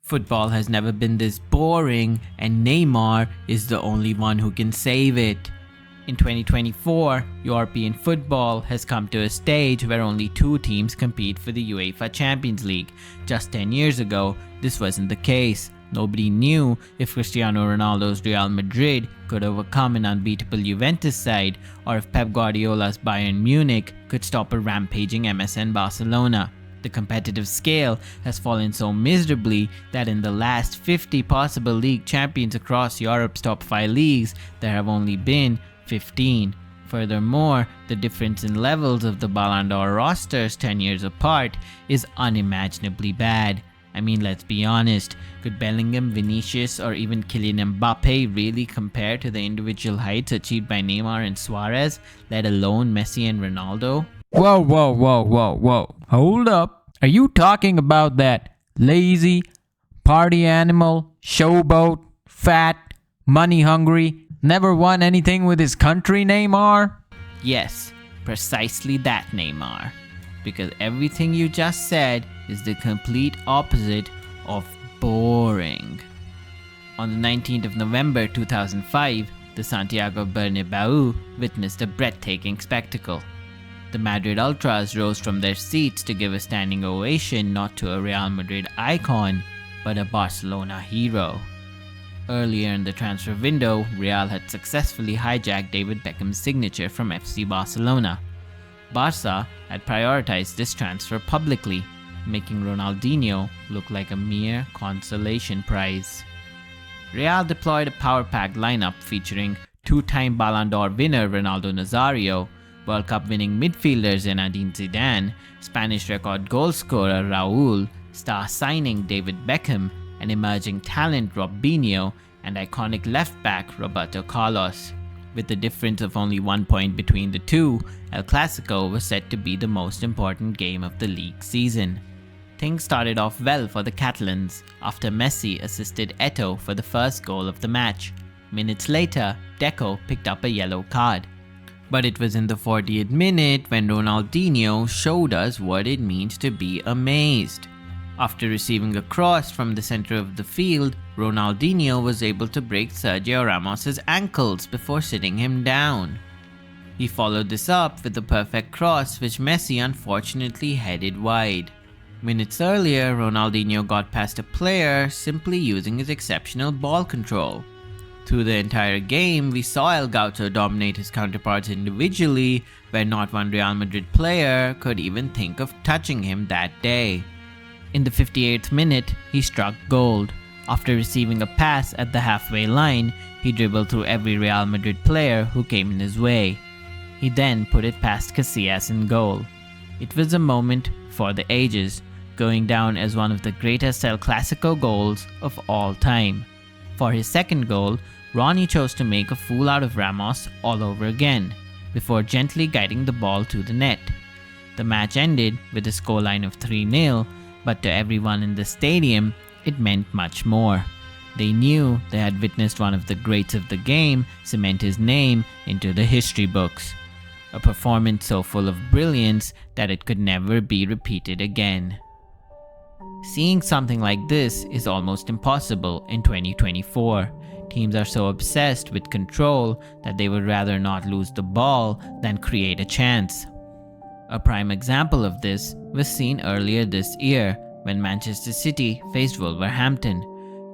Football has never been this boring, and Neymar is the only one who can save it. In 2024, European football has come to a stage where only two teams compete for the UEFA Champions League. Just 10 years ago, this wasn't the case. Nobody knew if Cristiano Ronaldo's Real Madrid could overcome an unbeatable Juventus side, or if Pep Guardiola's Bayern Munich could stop a rampaging MSN Barcelona. The competitive scale has fallen so miserably that in the last 50 possible league champions across Europe's top 5 leagues, there have only been 15. Furthermore, the difference in levels of the Ballon d'Or rosters 10 years apart is unimaginably bad. I mean, let's be honest, could Bellingham, Vinicius, or even Kylian Mbappe really compare to the individual heights achieved by Neymar and Suarez, let alone Messi and Ronaldo? Whoa. Hold up. Are you talking about that lazy, party animal, showboat, fat, money hungry, never won anything with his country Neymar? Yes, precisely that Neymar. Because everything you just said is the complete opposite of boring. On the 19th of November 2005, the Santiago Bernabeu witnessed a breathtaking spectacle. The Madrid Ultras rose from their seats to give a standing ovation not to a Real Madrid icon, but a Barcelona hero. Earlier in the transfer window, Real had successfully hijacked David Beckham's signature from FC Barcelona. Barca had prioritized this transfer publicly, making Ronaldinho look like a mere consolation prize. Real deployed a power-packed lineup featuring two-time Ballon d'Or winner Ronaldo Nazario, World Cup winning midfielders Zinedine Zidane, Spanish record goal scorer Raúl, star signing David Beckham, and emerging talent Robinho, and iconic left-back Roberto Carlos. With the difference of only 1 point between the two, El Clasico was set to be the most important game of the league season. Things started off well for the Catalans after Messi assisted Eto'o for the first goal of the match. Minutes later, Deco picked up a yellow card. But it was in the 40th minute when Ronaldinho showed us what it means to be amazed. After receiving a cross from the center of the field, Ronaldinho was able to break Sergio Ramos's ankles before sitting him down. He followed this up with a perfect cross which Messi unfortunately headed wide. Minutes earlier, Ronaldinho got past a player simply using his exceptional ball control. Through the entire game, we saw El Gaucho dominate his counterparts individually, where not one Real Madrid player could even think of touching him that day. In the 58th minute, he struck gold. After receiving a pass at the halfway line, he dribbled through every Real Madrid player who came in his way. He then put it past Casillas in goal. It was a moment for the ages, going down as one of the greatest El Clasico goals of all time. For his second goal, Ronnie chose to make a fool out of Ramos all over again, before gently guiding the ball to the net. The match ended with a scoreline of 3-0, but to everyone in the stadium, it meant much more. They knew they had witnessed one of the greats of the game cement his name into the history books. A performance so full of brilliance that it could never be repeated again. Seeing something like this is almost impossible in 2024. Teams are so obsessed with control that they would rather not lose the ball than create a chance. A prime example of this was seen earlier this year when Manchester City faced Wolverhampton.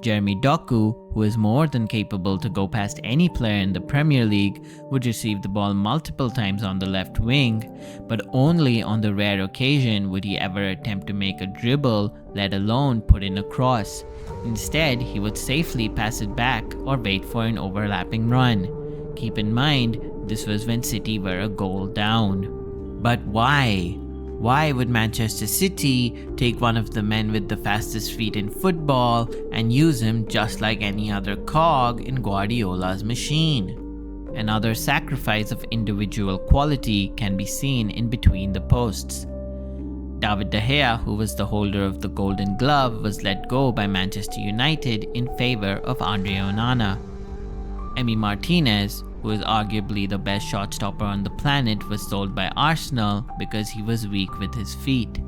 Jeremy Doku, who is more than capable to go past any player in the Premier League, would receive the ball multiple times on the left wing, but only on the rare occasion would he ever attempt to make a dribble, let alone put in a cross. Instead, he would safely pass it back or wait for an overlapping run. Keep in mind, this was when City were a goal down. But why? Why would Manchester City take one of the men with the fastest feet in football and use him just like any other cog in Guardiola's machine? Another sacrifice of individual quality can be seen in between the posts. David De Gea, who was the holder of the Golden Glove, was let go by Manchester United in favor of Andre Onana. Emi Martinez, who is arguably the best shot stopper on the planet, was sold by Arsenal because he was weak with his feet.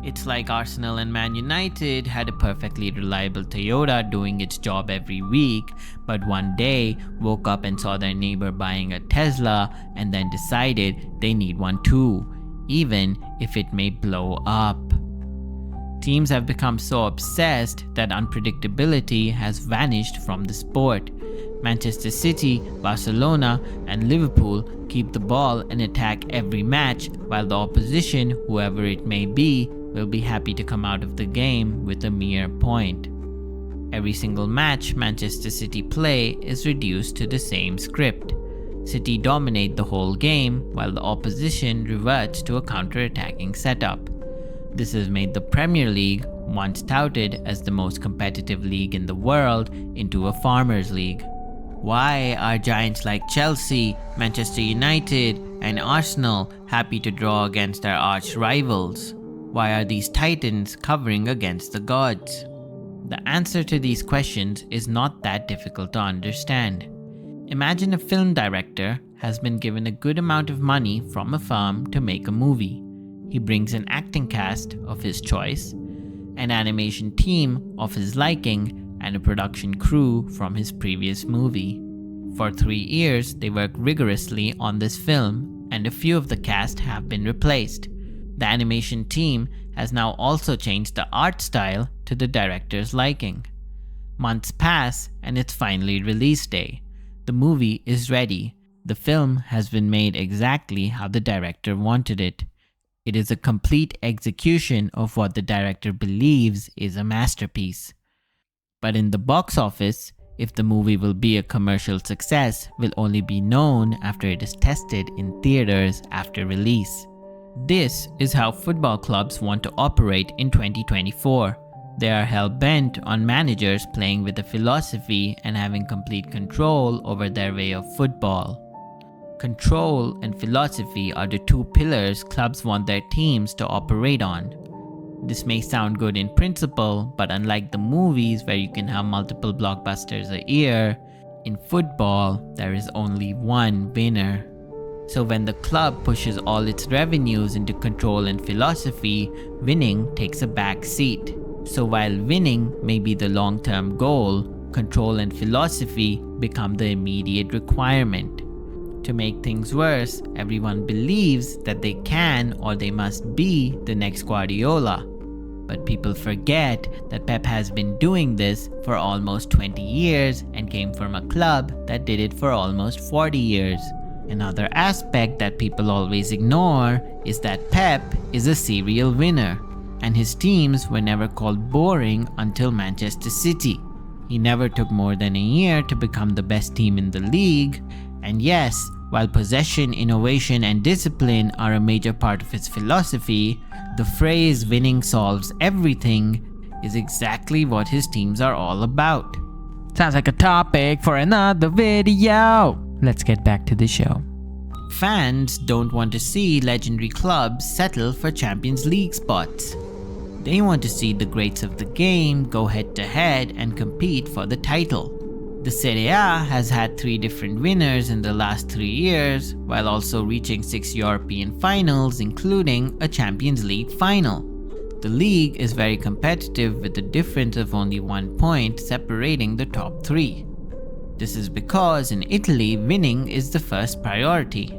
It's like Arsenal and Man United had a perfectly reliable Toyota doing its job every week, but one day woke up and saw their neighbor buying a Tesla and then decided they need one too, even if it may blow up. Teams have become so obsessed that unpredictability has vanished from the sport. Manchester City, Barcelona, and Liverpool keep the ball and attack every match, while the opposition, whoever it may be, will be happy to come out of the game with a mere point. Every single match Manchester City play is reduced to the same script. City dominate the whole game, while the opposition reverts to a counter-attacking setup. This has made the Premier League, once touted as the most competitive league in the world, into a farmers' league. Why are giants like Chelsea, Manchester United, and Arsenal happy to draw against their arch rivals? Why are these titans covering against the gods? The answer to these questions is not that difficult to understand. Imagine a film director has been given a good amount of money from a firm to make a movie. He brings an acting cast of his choice, an animation team of his liking, and a production crew from his previous movie. For 3 years, they work rigorously on this film, and a few of the cast have been replaced. The animation team has now also changed the art style to the director's liking. Months pass, and it's finally release day. The movie is ready. The film has been made exactly how the director wanted it. It is a complete execution of what the director believes is a masterpiece. But in the box office, if the movie will be a commercial success will only be known after it is tested in theaters after release. This is how football clubs want to operate in 2024. They are hell-bent on managers playing with a philosophy and having complete control over their way of football. Control and philosophy are the two pillars clubs want their teams to operate on. This may sound good in principle, but unlike the movies where you can have multiple blockbusters a year, in football there is only one winner. So when the club pushes all its revenues into control and philosophy, winning takes a back seat. So while winning may be the long-term goal, control and philosophy become the immediate requirement. To make things worse, everyone believes that they can or they must be the next Guardiola. But people forget that Pep has been doing this for almost 20 years and came from a club that did it for almost 40 years. Another aspect that people always ignore is that Pep is a serial winner, and his teams were never called boring until Manchester City. He never took more than a year to become the best team in the league, and yes, while possession, innovation, and discipline are a major part of his philosophy, the phrase winning solves everything is exactly what his teams are all about. Sounds like a topic for another video. Let's get back to the show. Fans don't want to see legendary clubs settle for Champions League spots. They want to see the greats of the game go head to head and compete for the title. The Serie A has had 3 different winners in the last 3 years, while also reaching 6 European finals, including a Champions League final. The league is very competitive with a difference of only 1 point separating the top 3. This is because in Italy, winning is the first priority.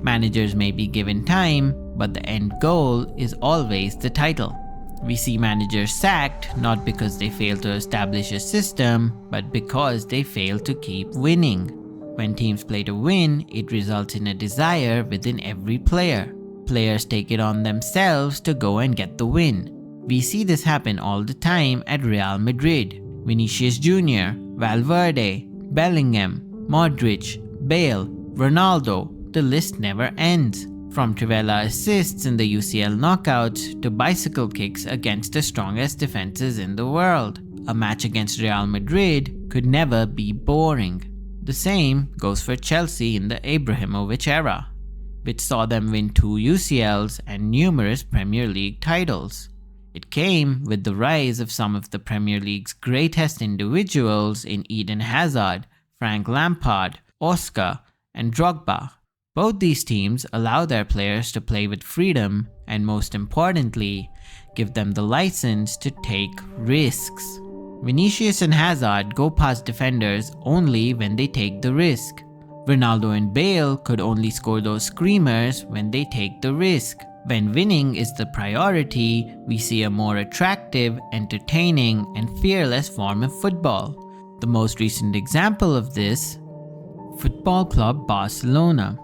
Managers may be given time, but the end goal is always the title. We see managers sacked not because they fail to establish a system, but because they fail to keep winning. When teams play to win, it results in a desire within every player. Players take it on themselves to go and get the win. We see this happen all the time at Real Madrid. Vinicius Jr., Valverde, Bellingham, Modric, Bale, Ronaldo, the list never ends. From Trivela assists in the UCL knockouts to bicycle kicks against the strongest defenses in the world, a match against Real Madrid could never be boring. The same goes for Chelsea in the Ibrahimovic era, which saw them win 2 UCLs and numerous Premier League titles. It came with the rise of some of the Premier League's greatest individuals in Eden Hazard, Frank Lampard, Oscar, and Drogba. Both these teams allow their players to play with freedom and, most importantly, give them the license to take risks. Vinicius and Hazard go past defenders only when they take the risk. Ronaldo and Bale could only score those screamers when they take the risk. When winning is the priority, we see a more attractive, entertaining, and fearless form of football. The most recent example of this, Football Club Barcelona,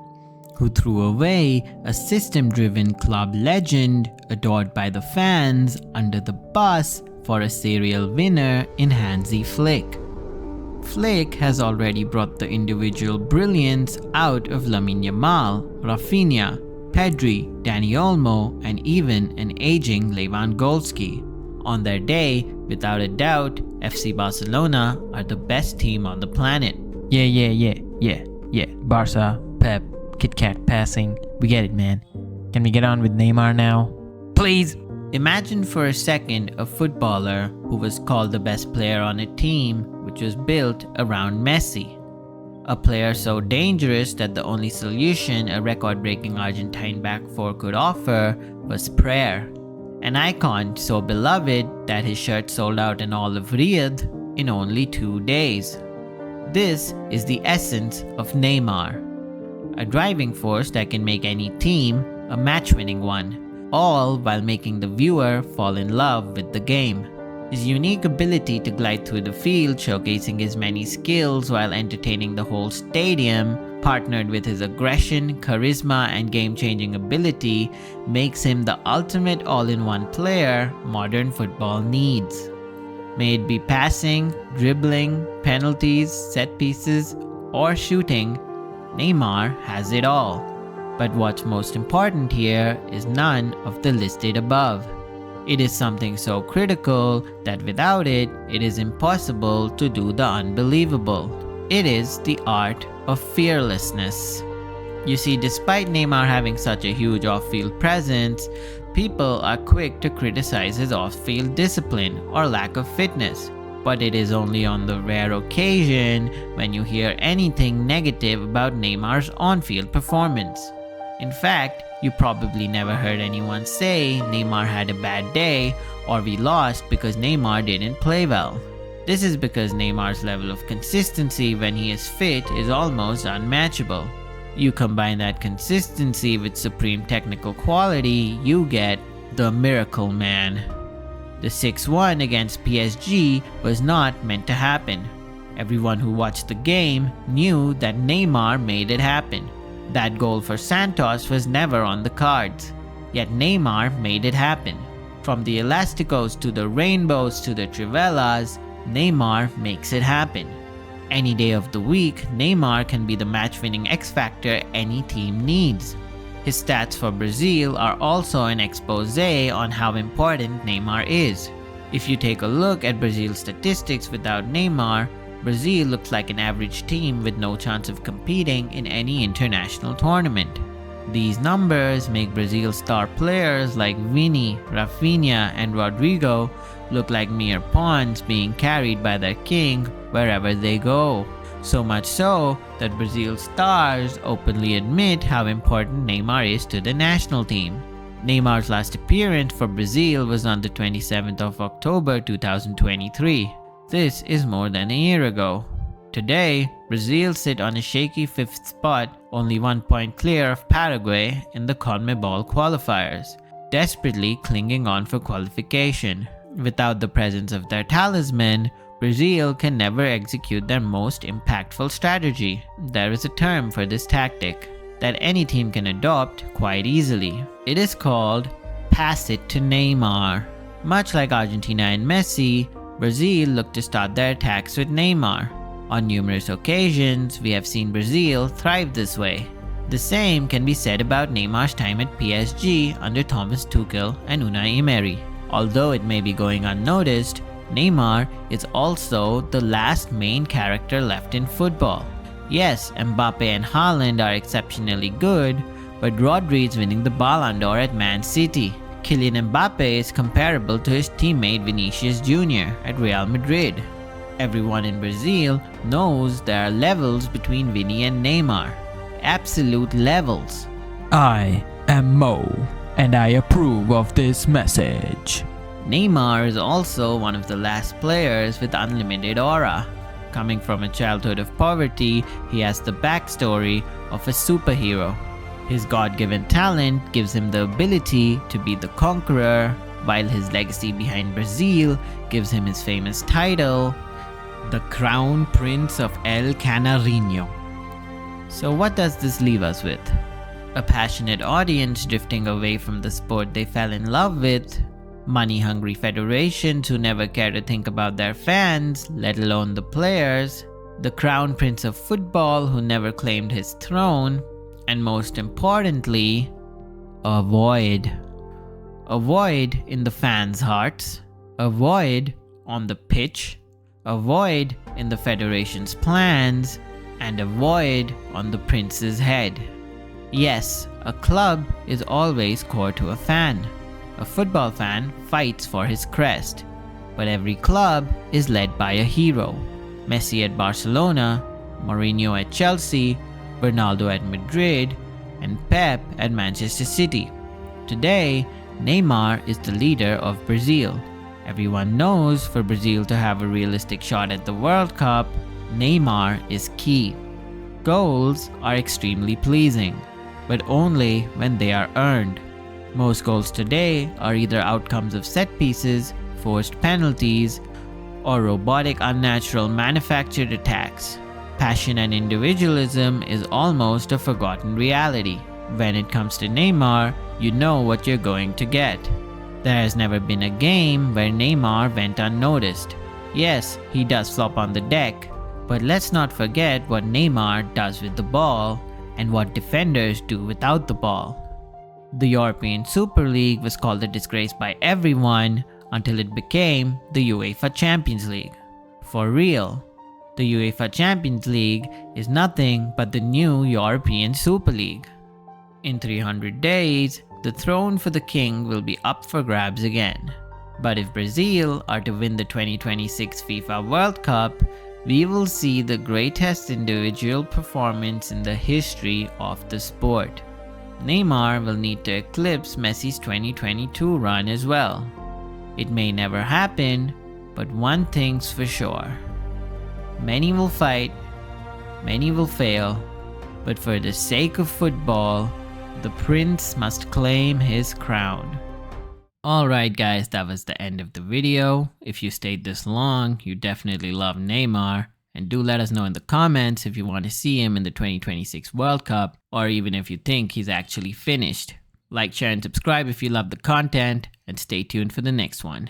who threw away a system-driven club legend adored by the fans under the bus for a serial winner in Hansi Flick. Flick has already brought the individual brilliance out of Lamine Yamal, Rafinha, Pedri, Dani Olmo, and even an aging Lewandowski. On their day, without a doubt, FC Barcelona are the best team on the planet. Yeah. Barca, Pep, Kit Kat passing. We get it, man. Can we get on with Neymar now? Please! Imagine for a second a footballer who was called the best player on a team which was built around Messi. A player so dangerous that the only solution a record-breaking Argentine back four could offer was prayer. An icon so beloved that his shirt sold out in all of Riyadh in only 2 days. This is the essence of Neymar. A driving force that can make any team a match-winning one, all while making the viewer fall in love with the game. His unique ability to glide through the field, showcasing his many skills while entertaining the whole stadium, partnered with his aggression, charisma, and game-changing ability, makes him the ultimate all-in-one player modern football needs. May it be passing, dribbling, penalties, set pieces, or shooting, Neymar has it all. But what's most important here is none of the listed above. It is something so critical that without it, it is impossible to do the unbelievable. It is the art of fearlessness. You see, despite Neymar having such a huge off-field presence, people are quick to criticize his off-field discipline or lack of fitness. But it is only on the rare occasion when you hear anything negative about Neymar's on-field performance. In fact, you probably never heard anyone say Neymar had a bad day or we lost because Neymar didn't play well. This is because Neymar's level of consistency when he is fit is almost unmatchable. You combine that consistency with supreme technical quality, you get the Miracle Man. The 6-1 against PSG was not meant to happen. Everyone who watched the game knew that Neymar made it happen. That goal for Santos was never on the cards, yet Neymar made it happen. From the Elasticos to the Rainbows to the Trivelas, Neymar makes it happen. Any day of the week, Neymar can be the match-winning X-factor any team needs. His stats for Brazil are also an expose on how important Neymar is. If you take a look at Brazil's statistics without Neymar, Brazil looks like an average team with no chance of competing in any international tournament. These numbers make Brazil's star players like Vini, Rafinha, and Rodrigo look like mere pawns being carried by their king wherever they go. So much so that Brazil's stars openly admit how important Neymar is to the national team. Neymar's last appearance for Brazil was on the 27th of October 2023. This is more than a year ago. Today, Brazil sit on a shaky 5th spot, only 1 point clear of Paraguay in the CONMEBOL qualifiers, desperately clinging on for qualification. Without the presence of their talisman, Brazil can never execute their most impactful strategy. There is a term for this tactic that any team can adopt quite easily. It is called pass it to Neymar. Much like Argentina and Messi, Brazil look to start their attacks with Neymar. On numerous occasions, we have seen Brazil thrive this way. The same can be said about Neymar's time at PSG under Thomas Tuchel and Unai Emery. Although it may be going unnoticed, Neymar is also the last main character left in football. Yes, Mbappe and Haaland are exceptionally good, but Rodri is winning the Ballon d'Or at Man City. Kylian Mbappe is comparable to his teammate Vinicius Jr. at Real Madrid. Everyone in Brazil knows there are levels between Vini and Neymar. Absolute levels. I am Mo. and I approve of this message. Neymar is also one of the last players with unlimited aura. Coming from a childhood of poverty, he has the backstory of a superhero. His God-given talent gives him the ability to be the conqueror, while his legacy behind Brazil gives him his famous title, the Crown Prince of El Canarinho. So what does this leave us with? A passionate audience drifting away from the sport they fell in love with, money-hungry federations who never care to think about their fans, let alone the players, the Crown Prince of Football who never claimed his throne, and most importantly, a void. A void in the fans' hearts, a void on the pitch, a void in the federation's plans, and a void on the prince's head. Yes, a club is always core to a fan. A football fan fights for his crest, but every club is led by a hero. Messi at Barcelona, Mourinho at Chelsea, Ronaldo at Madrid, and Pep at Manchester City. Today, Neymar is the leader of Brazil. Everyone knows for Brazil to have a realistic shot at the World Cup, Neymar is key. Goals are extremely pleasing, but only when they are earned. Most goals today are either outcomes of set pieces, forced penalties, or robotic unnatural manufactured attacks. Passion and individualism is almost a forgotten reality. When it comes to Neymar, you know what you're going to get. There has never been a game where Neymar went unnoticed. Yes, he does flop on the deck, but let's not forget what Neymar does with the ball and what defenders do without the ball. The European Super League was called a disgrace by everyone until it became the UEFA Champions League. For real, the UEFA Champions League is nothing but the new European Super League. In 300 days, the throne for the king will be up for grabs again. But if Brazil are to win the 2026 FIFA World Cup, we will see the greatest individual performance in the history of the sport. Neymar will need to eclipse Messi's 2022 run as well. It may never happen, but one thing's for sure. Many will fight, many will fail, but for the sake of football, the prince must claim his crown. Alright guys, that was the end of the video. If you stayed this long, you definitely love Neymar. And do let us know in the comments if you want to see him in the 2026 World Cup, or even if you think he's actually finished. Like, share, and subscribe if you love the content, and stay tuned for the next one.